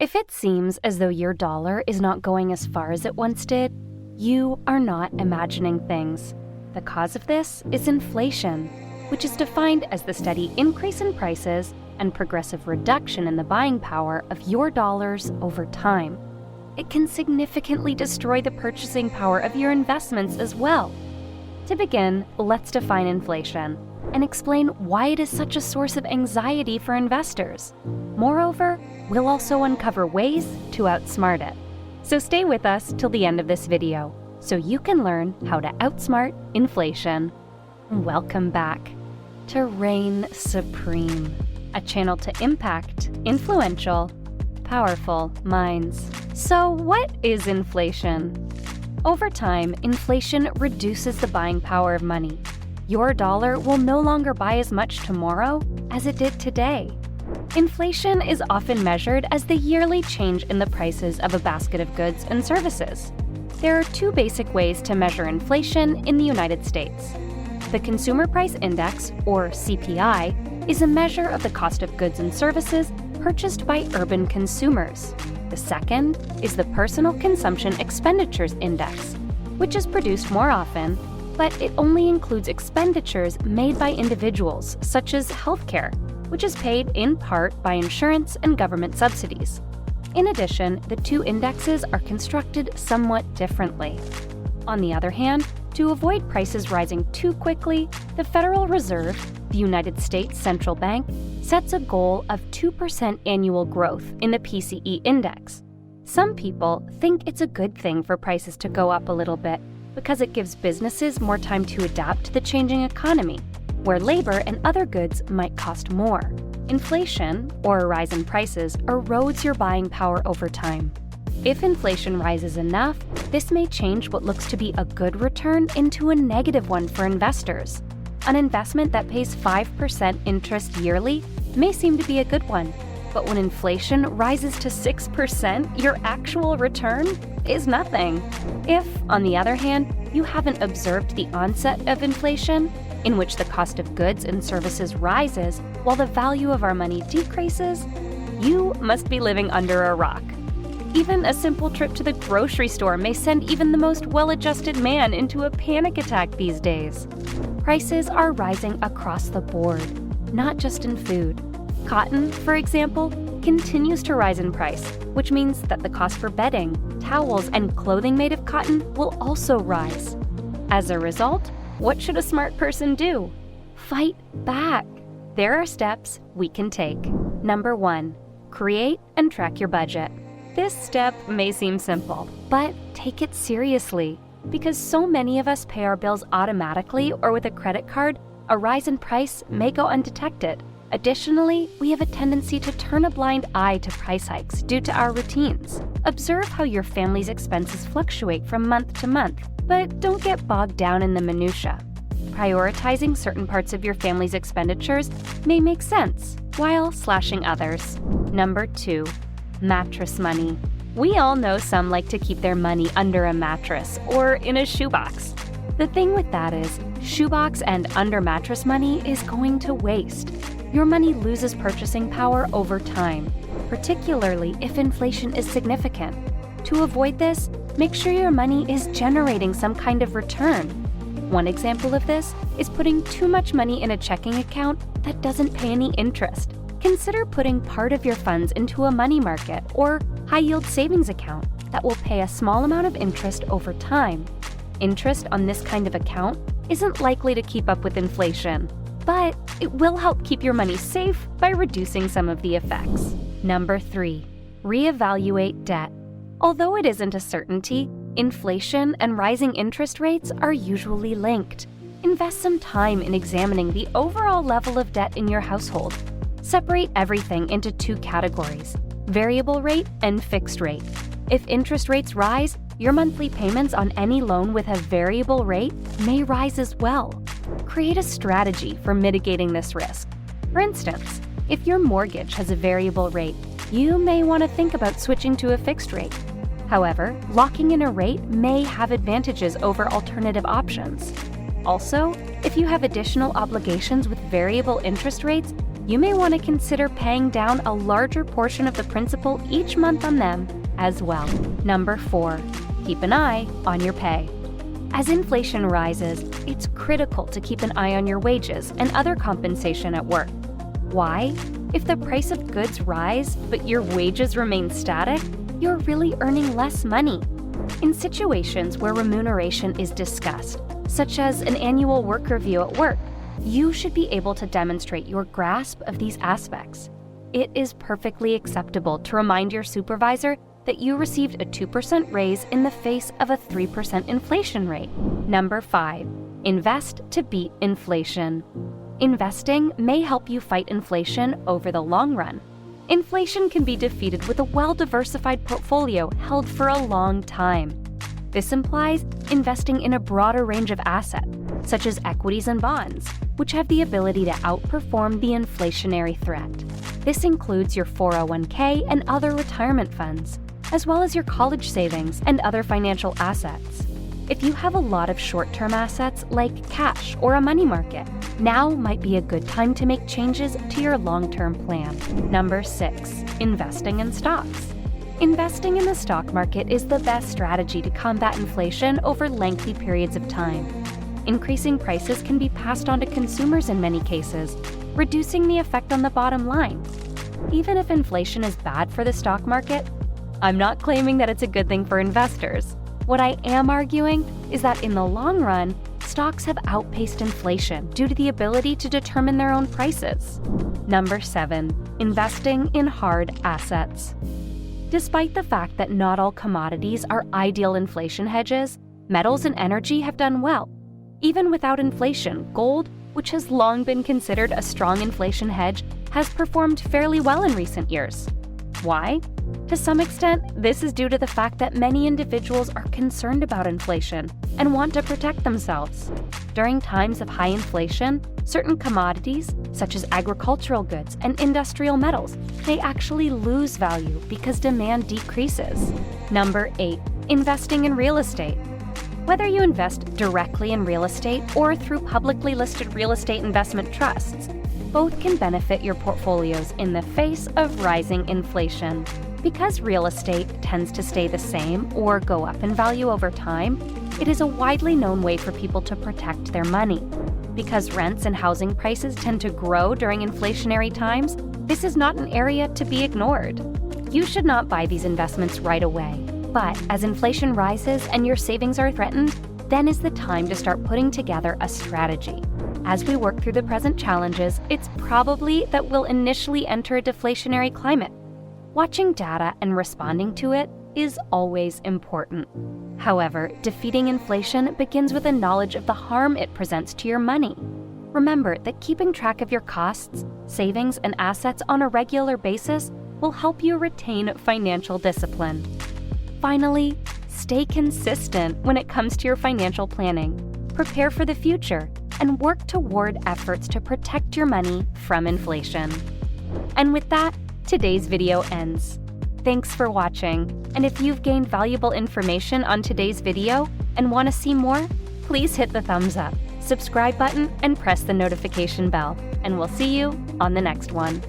If it seems as though your dollar is not going as far as it once did, you are not imagining things. The cause of this is inflation, which is defined as the steady increase in prices and progressive reduction in the buying power of your dollars over time. It can significantly destroy the purchasing power of your investments as well. To begin, let's define inflation and explain why it is such a source of anxiety for investors. Moreover, we'll also uncover ways to outsmart it. So stay with us till the end of this video so you can learn how to outsmart inflation. Welcome back to Reign Supreme, a channel to impact influential, powerful minds. So what is inflation? Over time, inflation reduces the buying power of money. Your dollar will no longer buy as much tomorrow as it did today. Inflation is often measured as the yearly change in the prices of a basket of goods and services. There are two basic ways to measure inflation in the United States. The Consumer Price Index, or CPI, is a measure of the cost of goods and services purchased by urban consumers. The second is the Personal Consumption Expenditures Index, which is produced more often, but it only includes expenditures made by individuals, such as healthcare, which is paid in part by insurance and government subsidies. In addition, the two indexes are constructed somewhat differently. On the other hand, to avoid prices rising too quickly, the Federal Reserve, the United States Central Bank, sets a goal of 2% annual growth in the PCE index. Some people think it's a good thing for prices to go up a little bit because it gives businesses more time to adapt to the changing economy, where labor and other goods might cost more. Inflation, or a rise in prices, erodes your buying power over time. If inflation rises enough, this may change what looks to be a good return into a negative one for investors. An investment that pays 5% interest yearly may seem to be a good one, but when inflation rises to 6%, your actual return is nothing. If, on the other hand, you haven't observed the onset of inflation, in which the cost of goods and services rises while the value of our money decreases, you must be living under a rock. Even a simple trip to the grocery store may send even the most well-adjusted man into a panic attack these days. Prices are rising across the board, not just in food. Cotton, for example, continues to rise in price, which means that the cost for bedding, towels, and clothing made of cotton will also rise. As a result, what should a smart person do? Fight back. There are steps we can take. Number 1, create and track your budget. This step may seem simple, but take it seriously. Because so many of us pay our bills automatically or with a credit card, a rise in price may go undetected. Additionally, we have a tendency to turn a blind eye to price hikes due to our routines. Observe how your family's expenses fluctuate from month to month, but don't get bogged down in the minutia. Prioritizing certain parts of your family's expenditures may make sense, while slashing others. Number 2, mattress money. We all know some like to keep their money under a mattress or in a shoebox. The thing with that is, shoebox and under mattress money is going to waste. Your money loses purchasing power over time, particularly if inflation is significant. To avoid this, make sure your money is generating some kind of return. One example of this is putting too much money in a checking account that doesn't pay any interest. Consider putting part of your funds into a money market or high-yield savings account that will pay a small amount of interest over time. Interest on this kind of account isn't likely to keep up with inflation, but it will help keep your money safe by reducing some of the effects. Number 3, reevaluate debt. Although it isn't a certainty, inflation and rising interest rates are usually linked. Invest some time in examining the overall level of debt in your household. Separate everything into 2 categories, variable rate and fixed rate. If interest rates rise, your monthly payments on any loan with a variable rate may rise as well. Create a strategy for mitigating this risk. For instance, if your mortgage has a variable rate, you may want to think about switching to a fixed rate. However, locking in a rate may have advantages over alternative options. Also, if you have additional obligations with variable interest rates, you may want to consider paying down a larger portion of the principal each month on them as well. Number 4, keep an eye on your pay. As inflation rises, it's critical to keep an eye on your wages and other compensation at work. Why? If the price of goods rise, but your wages remain static, you're really earning less money. In situations where remuneration is discussed, such as an annual work review at work, you should be able to demonstrate your grasp of these aspects. It is perfectly acceptable to remind your supervisor that you received a 2% raise in the face of a 3% inflation rate. Number 5, invest to beat inflation. Investing may help you fight inflation over the long run. Inflation can be defeated with a well-diversified portfolio held for a long time. This implies investing in a broader range of assets, such as equities and bonds, which have the ability to outperform the inflationary threat. This includes your 401k and other retirement funds, as well as your college savings and other financial assets. If you have a lot of short-term assets like cash or a money market, now might be a good time to make changes to your long-term plan. Number 6, investing in stocks. Investing in the stock market is the best strategy to combat inflation over lengthy periods of time. Increasing prices can be passed on to consumers in many cases, reducing the effect on the bottom line. Even if inflation is bad for the stock market, I'm not claiming that it's a good thing for investors. What I am arguing is that in the long run, stocks have outpaced inflation due to the ability to determine their own prices. Number 7, investing in hard assets. Despite the fact that not all commodities are ideal inflation hedges, metals and energy have done well. Even without inflation, gold, which has long been considered a strong inflation hedge, has performed fairly well in recent years. Why? To some extent, this is due to the fact that many individuals are concerned about inflation and want to protect themselves. During times of high inflation, certain commodities, such as agricultural goods and industrial metals, may actually lose value because demand decreases. Number 8, investing in real estate. Whether you invest directly in real estate or through publicly listed real estate investment trusts, both can benefit your portfolios in the face of rising inflation. Because real estate tends to stay the same or go up in value over time, it is a widely known way for people to protect their money. Because rents and housing prices tend to grow during inflationary times, this is not an area to be ignored. You should not buy these investments right away. But as inflation rises and your savings are threatened, then is the time to start putting together a strategy. As we work through the present challenges, it's probably that we'll initially enter a deflationary climate. Watching data and responding to it is always important. However, defeating inflation begins with a knowledge of the harm it presents to your money. Remember that keeping track of your costs, savings, and assets on a regular basis will help you retain financial discipline. Finally, stay consistent when it comes to your financial planning. Prepare for the future and work toward efforts to protect your money from inflation. And with that, today's video ends. Thanks for watching, and if you've gained valuable information on today's video and want to see more, please hit the thumbs up, subscribe button, and press the notification bell, and we'll see you on the next one.